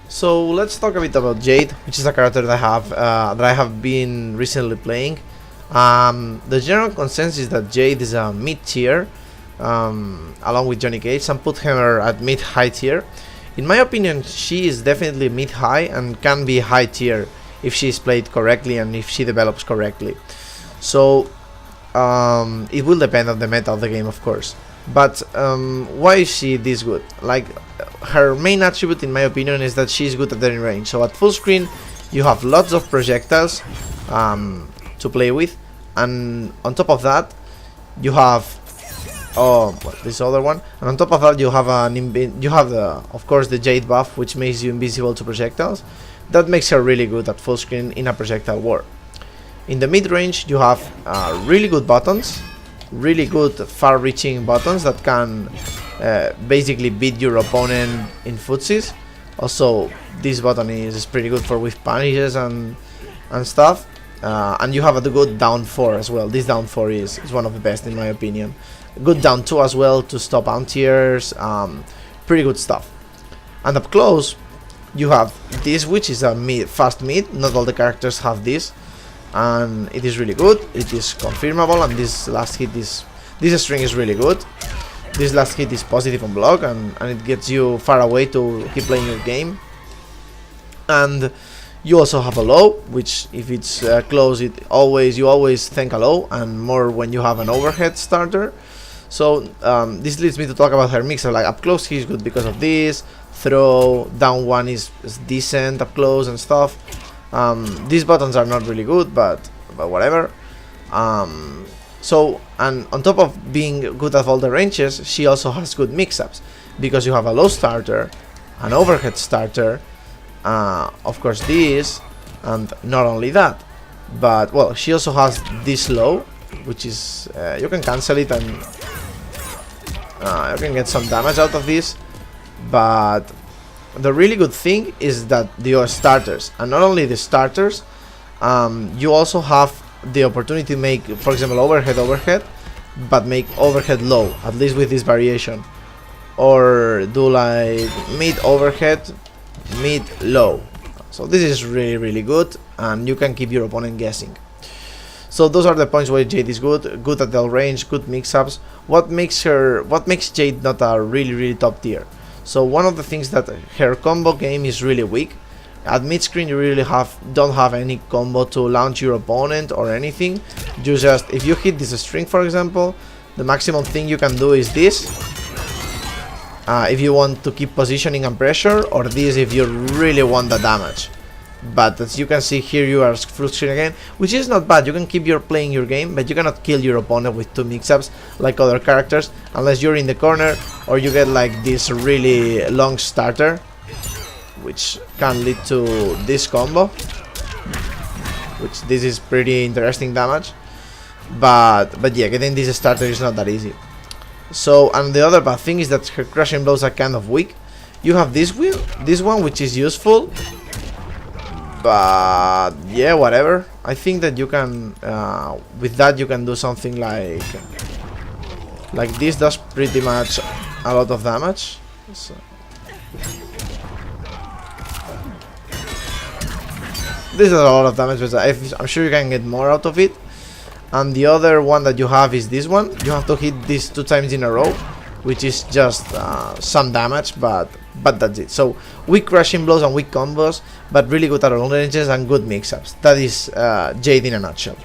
So let's talk a bit about Jade, which is a character that I have been recently playing. The general consensus is that Jade is a mid tier, along with Johnny Cage. Some put her at mid high tier. In my opinion, she is definitely mid high and can be high tier if she is played correctly and if she develops correctly. So it will depend on the meta of the game, of course. But why is she this good? Like, her main attribute, in my opinion, is that she's good at the range. So at full screen, you have lots of projectiles to play with, and on top of that, you have this other one, and on top of that, you have of course the Jade buff, which makes you invisible to projectiles. That makes her really good at full screen in a projectile war. In the mid range, you have really good buttons, really good far-reaching buttons that can basically beat your opponent in footsies. Also, this button is pretty good for with punishes and stuff. And you have a good down 4 as well. This down 4 is one of the best in my opinion. Good down 2 as well to stop anti-airs. Pretty good stuff. And up close, you have this, which is a fast mid. Not all the characters have this, and it is really good. It is confirmable, and this last hit this string is really good. This last hit is positive on block, and it gets you far away to keep playing your game. And you also have a low, which if it's close, you always think a low, and more when you have an overhead starter. So this leads me to talk about her mixer. Like, up close, he's good because of this. Throw down 1 is decent up close and stuff. These buttons are not really good, but whatever. So, and on top of being good at all the ranges, she also has good mix-ups, because you have a low starter, an overhead starter, of course this, and not only that, but well, she also has this low, which is you can cancel it and you can get some damage out of this. But the really good thing is that your starters, and not only the starters, you also have the opportunity to make, for example, overhead, but make overhead low, at least with this variation, or do like mid overhead, mid low. So this is really good, and you can keep your opponent guessing. So those are the points where Jade is good at the range, good mix-ups. What makes Jade not a really top tier? So one of the things that her combo game is really weak. At mid screen, you really don't have any combo to launch your opponent or anything. You just, if you hit this string, for example, the maximum thing you can do is this. If you want to keep positioning and pressure, or this if you really want the damage. But as you can see here, you are full screen again, which is not bad. You can keep playing your game, but you cannot kill your opponent with 2 mix-ups like other characters, unless you're in the corner or you get like this really long starter, which can lead to this combo, which this is pretty interesting damage. But yeah, getting this starter is not that easy. So, and the other bad thing is that her crushing blows are kind of weak. You have this one, which is useful, but yeah, whatever. I think that you can with that you can do something like this. Does pretty much a lot of damage. So this is a lot of damage, but I'm sure you can get more out of it. And the other one that you have is this one. You have to hit this 2 times in a row, which is just some damage, but that's it. So weak crushing blows and weak combos, but really good at all ranges and good mix-ups. That is Jade in a nutshell.